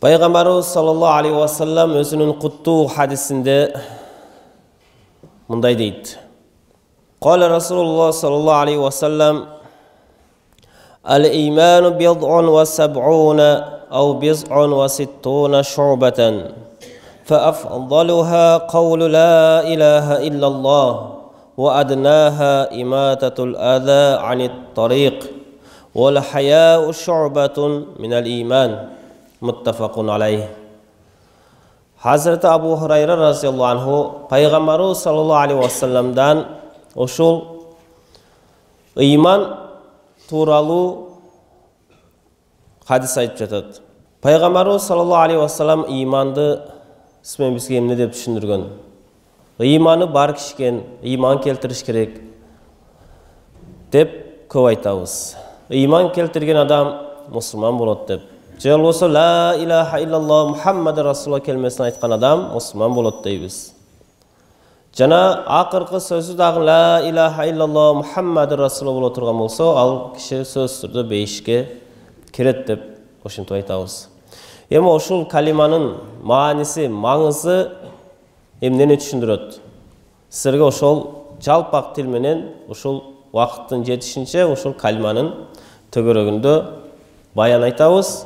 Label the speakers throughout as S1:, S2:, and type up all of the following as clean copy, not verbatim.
S1: Peygamberimiz sallallahu aleyhi ve sellem özünün kutlu hadisinde bunday deydi. Kale Resulullah sallallahu aleyhi ve sellem El-imanu bid'un ve seb'une ev biz'un ve sittune şu'beten فأفضلها قول لا إله إلا الله وأدناها إماتة الأذى عن الطريق والحياء شعبة من الإيمان متفق عليه. Hazreti Abu Hurayra radhiyallahu anhu Peygamberimiz sallallahu aleyhi ve sellem'den oşul iman turalı hadis ayıp жатады. Peygamberimiz sallallahu aleyhi ve sellem imandı Смен бізге эмне деп түшүндүргөн? Ыйманы бар кишкен, ыйман келтириш керек деп көп айтабыз. Ыйман келтирген адам мусулман болот деп. Же болбосо ла илаха иллаллах Мухаммад расулуллах келмесин айткан адам мусулман болот дейбиз. Жана акыркы сөзү дагы ла илаха иллаллах Мухаммад расулуллах боло турган болсо, ал киши сөзсүз түрдө бейишке кирет деп ошентип айтабыз. Эми ошол калиманын мааниси, маңызы эмнени түшүндүрөт? Силерге ошол жалпак тил менен ошол убакыттын жетишинче ошол калиманын төгөрөгүндө баян айтабыз.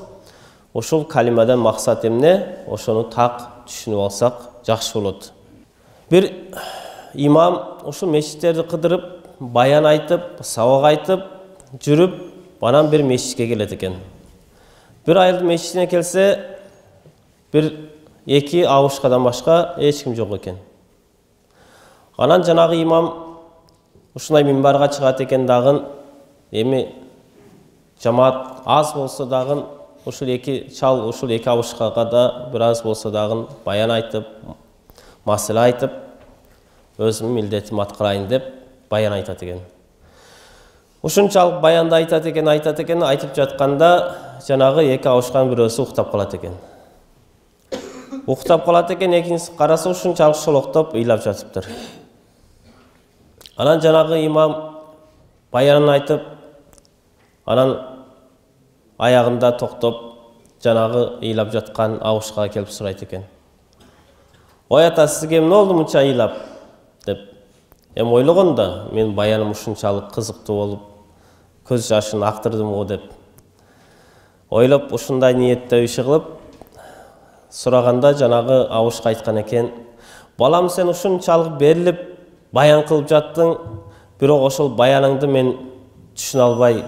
S1: Ошол калимадан максат эмне? Ошону так түшүнүп алсак жакшы болот. Бир имам ошол мечиттерди кыдырып, баян айтып, сабак айтып, жүрүп, анан бир мечитке келет экен. Bir ayıldı meşitine kelse bir iki avuşkadan başka hiç kim yok eken. Anan janağı imam ушундай минбарга чыгат экен дагын эми жамаат аз болсо дагын ушул эки чал ушул эки авушкага да бир аз болсо дагын баян айтып, маселе айтып, өзүмдүн милдетимди аткарайын деп баян айтат экен. Ушунчалык баянды айтат экен, айтып жатканда жанагы эки авушкан бирөөсү уктап калат экен. Уктап калат экен, экинчиси караса ушунчалык шолоктоп ыйлап жатыптыр. Анан жанагы имам баянын айтып, анан аягында токтоп, жанагы ыйлап жаткан авушкага келип сурайт экен. Ой ата, сизге эмне болду мынча ыйлап деп. Эми ойлогон да, мен баяным ушунчалык кызыктуу болуп, көз жашын актырдым го деп. Ойлоп ушундай ниетте иши кылып сураганда жанагы авушка айткан экен: "Балам, сен ушунчалык берилип баян кылып жаттың, бирок ошол баяныңды мен түшүнө албай,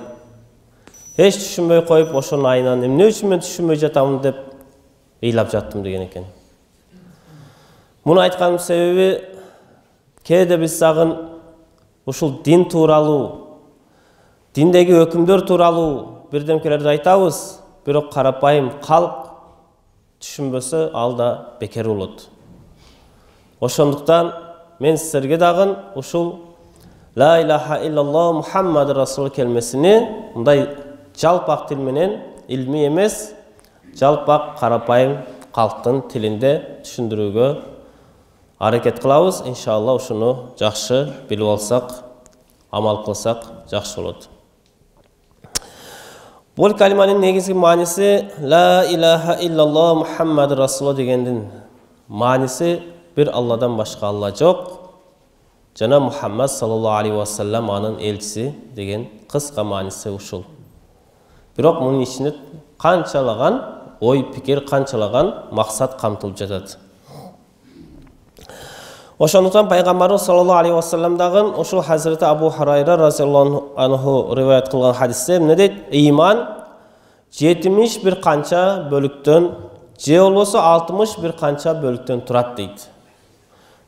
S1: эч түшүнбөй коюп, ошонун айынан эмне үчүн мен түшүнбөй жатамын деп ыйлап жаттым" деген экен. Муну айтканымдын себеби кээде биз дагы ушул дин тууралуу, диндеги өкүмдөр тууралуу бирдемкелерди айтабыз, бирок карапайым калк түшүнбөсө ал да бекер болот. Ошондуктан мен силерге дагы ушул ла илаха иллаллах Мухаммад расул келмесини мындай жалпак тил менен, илмий эмес, жалпак карапайым калктын тилинде түшүндүрүүгө аракет кылабыз. Иншалла ушуну жакшы билип алсак, амал кылсак жакшы болот. Бул калиманын негизги мааниси ла илаха иллаллах Мухаммад расул дегендин мааниси бир Алладан башка Алла жок, жана Мухаммад саллаллаху алейхи ва саллям анын элчиси деген кыска мааниси ушул. Бирок мунун ичинде канчалаган ой пикир, канчалаган максат камтылып жатат. Ошондуктан пайгамбарыбыз саллаллаху алейхи ва саллям дагы ошол Hazreti Abu Hurayra разияллаху анху риваят кылган хадисте эмне дейт? Ыйман 70 бир канча бөлүктөн, же болбосо 60 бир канча бөлүктөн турат дейт.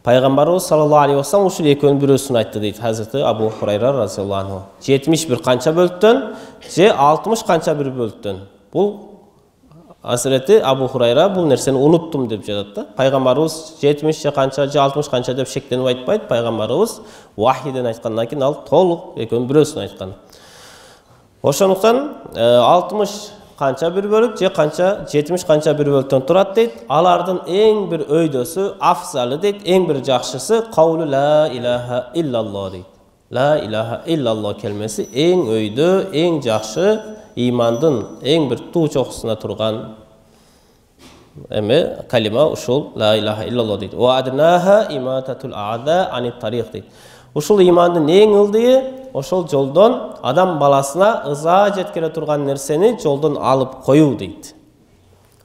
S1: Пайгамбарыбыз саллаллаху алейхи ва саллям ушул экөөнүн бирөөсүн айтты дейт Hazreti Abu Hurayra разияллаху анху. 70 бир канча бөлүктөн, же 60 канча бир бөлүктөн. Бул Hazreti Abu Hurayra бул нерсени унуттум деп жатат да. Пайгамбарыбыз 70 же канча, же 60 канча деп шектенип айтпайт. Пайгамбарыбыз вахиден айткандан кийин ал толук экөөнүн бирөөсүн айткан. Ошондуктан 60 канча бир бөлүк, же канча 70 канча бир бөлүктөн турат дейт. Алардын эң бир өйдөсү, афзалы дейт, эң бир жакшысы каулу ла илаха иллаллах дейт. La ilaha illallah kelimesi en öydü, en жақшы имандың en bir туу чокусуна турган kalima ушул la ilaha illallah дейт. Wa adnaha imatatul a'da anit tariq дейт. Ушул имандын эң ылдыйы ошол жолдон адам баласына ыза жеткире турган нерсени жолдон алып коюу дейт.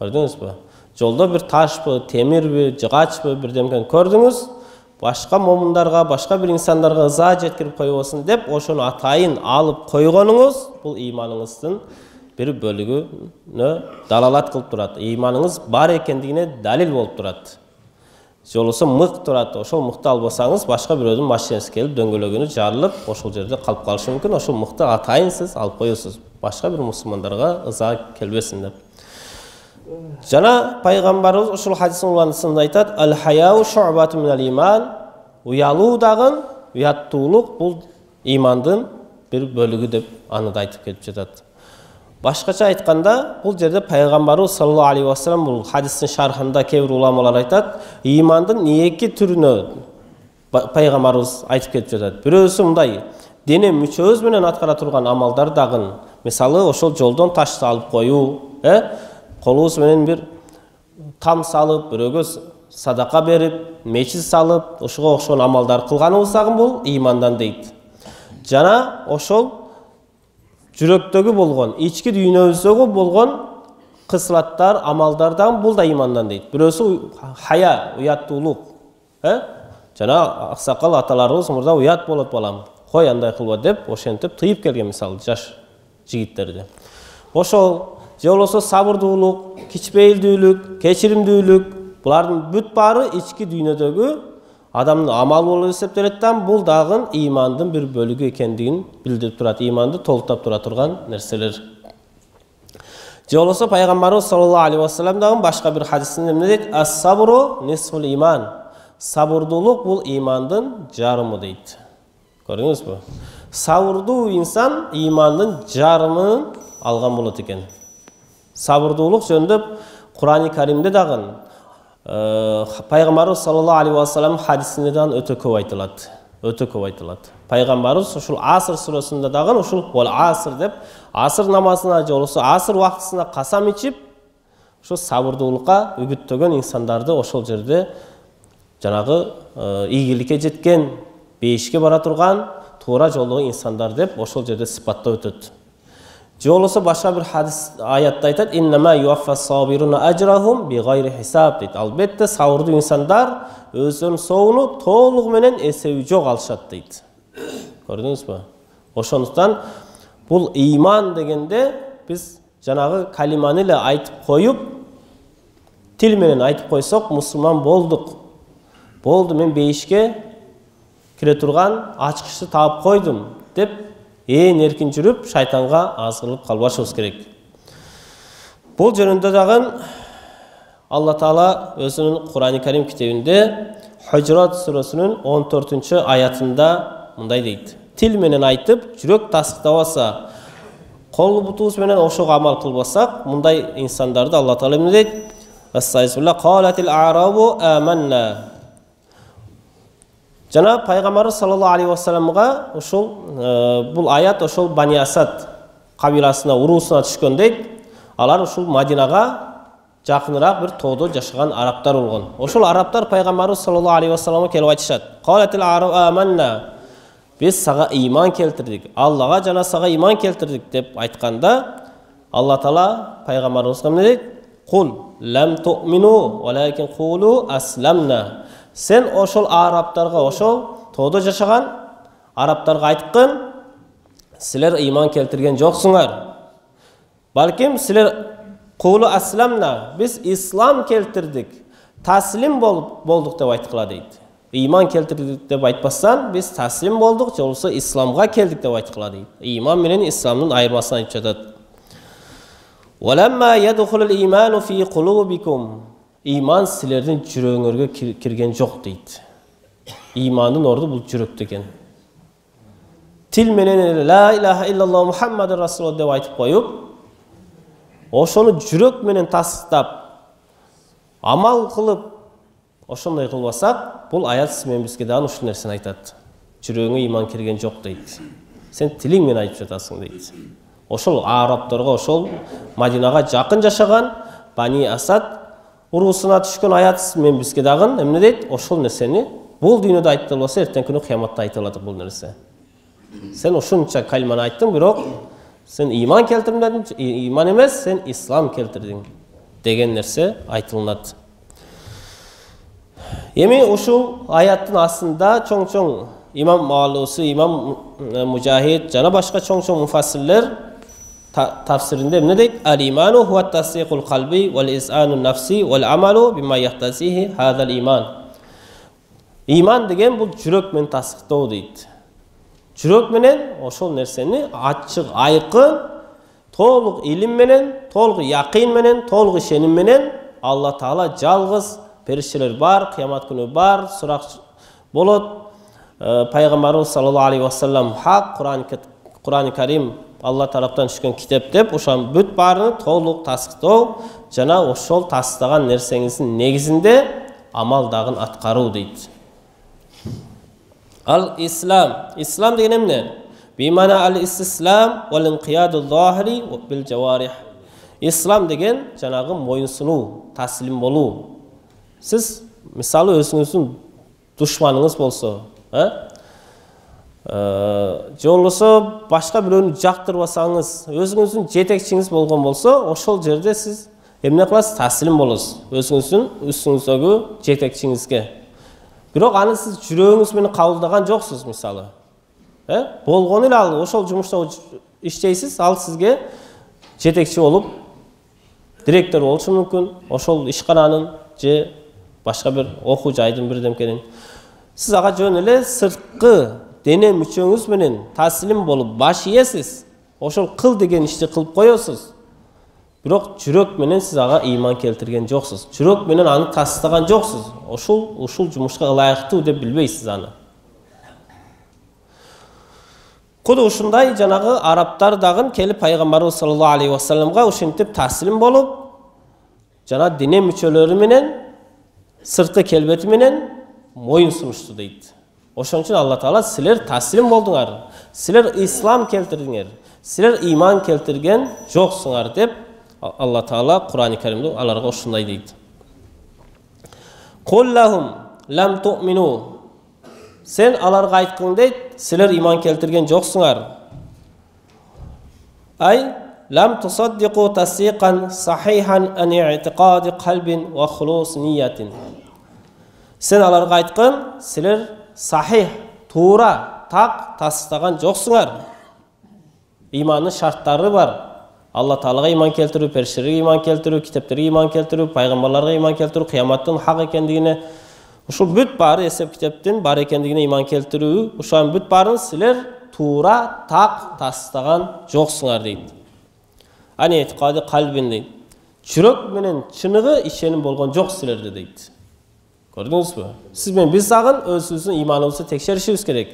S1: Көрдүңүзбү? Жолдо бир ташпы, темирби, жыгачпы бирдемкен көрдүңүз, башка момундарга, башка бир инсандарга ыза жеткирип койбосун деп ошону атайын алып койгонуңуз бул иманыңыздын bir bölügünü dalalat kılıp durat. İmanınız бар ekendігine dalil болып турат. Жолысы мық турат. Ошол мыкты албасаңыз, башка бирөөдүн машинасы келип дөңгөлөгүнү жарылып, ошол жерде калып калышы мүмкүн. Ошол мыкты атайын сиз алып коесуз. Башка бир мусулмандарга ыза келбесин деп. Жана пайгамбарыбыз ушул хадистин уланысында айтат: "Ал-хаяу шу'батун минал иман." Уялуу дагы, уяттуулук бул имандын bir бөлүгү деп аны да айтып келип жатат. Башкача айтканда, бул жерде пайгамбарыбыз саллаллаху алейхи ва саллям бул хадистин шархында кээ бир уламалар айтат, имандын эки түрүнө пайгамбарыбыз айтып кетип жатат. Бирөөсү мындай, дене мүчөбүз менен аткара турган амалдар дагы, мисалы ошол жолдон ташты алып коюу, колубуз менен бир там салып, бирөөгө садака берип, мечит салып, ошого окшогон амалдар кылганыбыз дагы бул имандан дейт. Жана ошол жүрөктөгү болгон, ички дүйнөбүздөгү болгон кыслаттар, амалдардан бул да имандан дейт. Бирөөсү хая, уяттуулук. Жана аксакал аталарыбыз мурда уят болот балам. Кой андай кылба деп, ошентип тыйып келген мисалы жаш жигиттерди. Ошол же болбосо сабырдуулук, кичпейилдүүлүк, кечиримдүүлүк, булардын бүт баары ички дүйнөдөгү адамдын амал болуп эсептелет да, бул дагы имандын bir бөлүгү экендигин билдирип турат. Иманды толуктап тура турган нерселер. Же болбосо пайгамбарыбыз саллаллаху алейхи ва саллям дагы башка бир хадисинде эмне дейт? Ас-сабру нисфул иман. Сабырдуулук бул имандын жарымы дейт. Көрдүңүзбү? Сабырдуу инсан имандын жарымын алган болот экен. Сабырдуулук жөнүндө Кур'ан-ы Каримде дагы Пайгамбарыбыз саллаллаху алейхи ва саллям хадисинде дагы өтө көп айтылат. Өтө көп айтылат. Пайгамбарыбыз ушул Аср сүрөсүндө дагы ушул вал аср деп аср намазына же болбосо аср убактысына касам ичип, ушул сабырдуулукка үгүттөгөн инсандарды ошол жерде жанагы ийгиликке жеткен, бейишке бара турган, туура жолдогу инсандар деп ошол жерде сыпаттап өтөт. Же болбосо башка бир хадис аятта айтат: "Иннама юаффас сабируна ажрахум бигайри хисаб" дейт. Албетте сабырдуу инсандар өзүнүн соогуну толугу менен эсеби жок алышат дейт. Көрдүңүзбү? Ошондуктан бул иман дегенде биз жанагы калиманы эле айтып коюп, тил менен айтып койсок, мусулман болдук. Болду, мен бейишке кире турган ачкычты таап койдум деп ээн эркин жүрүп, шайтанга азгырылып калбашыбыз керек. Бул жөнүндө дагы Алла Таала өзүнүн Кур'ан-ы Карим китебинде Худжурат сүрөсүнүн 14-аятында мындай дейт: "Тил менен айтып, жүрөк тасыктабаса, кол бутубуз менен ошого амал кылбасак, мындай инсандарды Алла Таала эмне дейт? Астайзбилла қалатил а'рабу аманна." Жана пайгамбарыбыз саллаллаху алейхи ва салламга ушул бул аят ошол Бани Асад кабиласына, уруусуна түшкөн дейт. Алар ушул Мадинага жакыныраак бир тоодо жашаган арабтар болгон. Ошол арабтар пайгамбарыбыз саллаллаху алейхи ва салламга келип айтышат: "Қалатил а'рабу аманна." Биз сага иман келтирдик, Аллага жана сага иман келтирдик деп айтканда, Алла Таала пайгамбарыбызга эмне дейт? "Кул лам ту'мину, валакин кулу асламна." Сен ошол арабтарга, ошол тоодо жашаган арабтарга айткын, силер иман келтирген жоксуңар. Балким силер кулу асламна, биз ислам келтирдик, таслим болдук деп айткыла дейт. Иман келтирдик деп айтпастан, биз таслим болдук, же болбосо исламга келдик деп айткыла дейт. Иман менен исламдын айырмасын айтып жатат. "Валамма ядхулул иману фи кулубикум." Иман силердин жүрөгүңөргө кирген жок дейт. Имандын орду бул жүрөктө экен. Тил менен ла илаха иллаллах Мухаммаdur Расулуллах деп айтып коюп, ошону жүрөк менен тасыктап, амал кылып, ошондой кылбасак, бул аят менен бизге дагы ушул нерсени айтат. жүрөгүңө ыйман кирген жок дейт. Сен тилиң менен айтып жатасың дейт. Ошол арабтарга, ошол Мадинага жакын жашаган Бани Асад уруусуна түшкөн аят мен бизге дагы эмне дейт? Ошол нерсени бул дүйнөдө айтып болсо, эртең күнү кыяматта айта алат бул нерсе. Сен ошонча калиманы айттың, бирок сен ыйман келтирмедиң, ыйман эмес, сен ислам келтирдиң деген нерсе айтылат. Эми ушул аяттын астында чоң-чоң имам Малуси, имам Мужахид жана башка чоң-чоң муфассирлер tafsirinde ne deyt? Al-imanu huwa tasdiqul qalbi wal iz'anun nafsi wal amalu bima yahtasihi hadal iman. İman degen bu жүрөк менен tasdiqtoo deyt. Жүрөк менен ошол нерсени ачык, айкын, толук илим менен, толук якын менен, толук ишеним менен Алла Таала жалгыз, периштелер бар, кыямат күнү бар, сурак болот. Пайгамбарыбыз саллаллаху алейхи ва саллям хак, Кур'ан-ы Карим Алла тараптан түшкөн китеп деп, ошонун бүт баарын толук тасдиктоо жана ошол тасдыктаган нерсеңиздин негизинде амал дагы аткаруу дейт. Al-İslam. İslam деген эмне? Бимана al-istислам wal inqiyadu zahiri bil jawarih. İslam деген жанагы моюнсунуу, таслим болуу. Сиз мисалы өзүңүздүн душманыңыз болсо, же болбосо башка бирөөнү жактырбасаңыз, өзүңүздүн жетекчиңиз болгон болсо, ошол жерде сиз эмне кыласыз? Таслим болосуз өзүңүздүн үстүңүздөгү жетекчиңизге. Бирок аны сиз жүрөгүңүз менен кабылдаган жоксуз, мисалы. Болгон эле ал ошол жумушта иштейсиз, ал сизге жетекчи болуп, директор болушу мүмкүн, ошол ишкананын же башка бир окуу жайдын бирдемкенин. Сиз ага жөн эле сырткы дене мүчөңүз менен таслим болуп баш ийесиз. Ошол кыл деген ишти кылып коесуз. Бирок жүрөк менен сиз ага ыйман келтирген жоксуз. Жүрөк менен аны тастаган жоксуз. Ушул жумушка ылайыктуу деп билбейсиз аны. Куду ушундай жанагы арабтар дагы келип пайгамбарыбыз саллаллаху алейхи ва салламга ушинтип таслим болуп, жана дене мүчөлөрү менен, сырткы келбети менен моюн сунушту дейт. Ошон үчүн Алла Таала силер таслим болдуңар, силер ислам келтирдиңер, силер ыйман келтирген жоксуңар деп Алла Таала Кур'ан-ы Каримде аларга ушундай дейт. Куллахум лам ту'мину. Сен аларга айткың дейт, силер ыйман келтирген жоксуңар. Ай лам тусаддиqu tasdiqan sahihan an i'tiqadi qalbin wa khulus niyatin. Сен аларга айткын, силер сахих, туура, так тастаган жоксуңар. Ыймандын шарттары бар. Алла Таалага ыйман келтирүү, периштелерге ыйман келтирүү, китептерге ыйман келтирүү, пайгамбарларга ыйман келтирүү, кыяматтын хак экендигине, ушул бүт баары эсеп китептин бар экендигине ыйман келтирүү, ушунун бүт баарын силер туура, так тастаган жоксуңар дейт. Ани этикады калбин дейт. Жүрөк менен чыныгы ишеним болгон жок силерде дейт. Көрдүңүзбү? Сиз менен биз дагы өзүбүздүн ыйманыбызды текшеришибиз керек.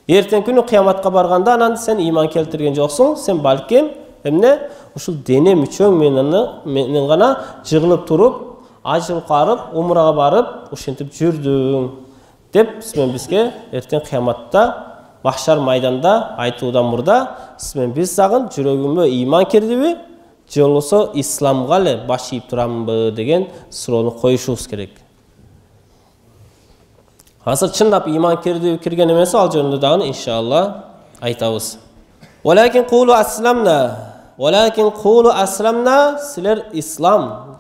S1: Эртең күнү кыяматка барганда анан сен ыйман келтирген жоксуң, сен балким эмне? Ушул дене мүчөң менен гана жыгылып туруп, ажыл карып, умрага барып, ушинтип жүрдүң деп сиз менен бизге эртең кыяматта Махшар майданда айтуудан мурда сиз менен биз дагы жүрөгүмө ыйман кирдиби, же болбосо исламга эле баш ийип турамбы деген суроону коюшубуз керек. Азыр чындап ыйман кирген эмес, ал жөнүндө дагы иншалла айтабыз. Валакин кулу асламна, силер ислам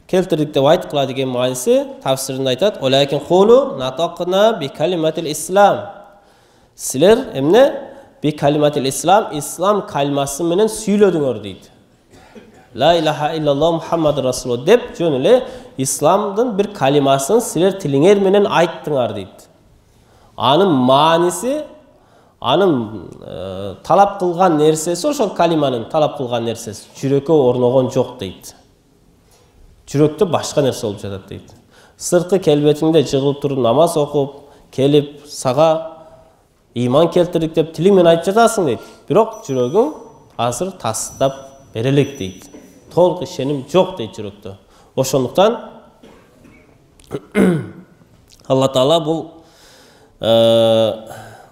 S1: келтирдик деп айткыла деген мааниси тафсиринде айтат. Валакин кулу натакна би калиматил ислам. Силер эмне? Би калиматил ислам, ислам калимасы менен сүйлөдүңөр дейт. Ла илаха иллаллах Мухаммад Расулуллах деп жөн эле исламдын бир калимасын силер тилиңер менен айттыңар дейт. Анын мааниси, анын талап кылган нерсеси, ошол калиманын талап кылган нерсеси жүрөккө орногон жок дейт. Жүрөктө башка нерсе болуп жатат дейт. Сырткы келбетиңде жыгылып туруп намаз окуп, келип сага ыйман келтирдик деп тилиң менен айтып жатасың дейт. Бирок жүрөгүң азыр тастап бере элек дейт. Толук ишеним жок дейт жүрөктө. Ошондуктан Алла Таала бул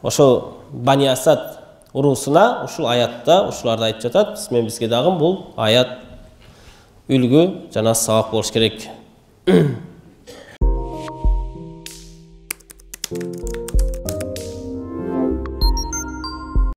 S1: ошол Бани Асад уруусуна ушул аятта ушуларды айтып жатат. Мен бизге дагы бул аят үлгү жана сабак болуш керек.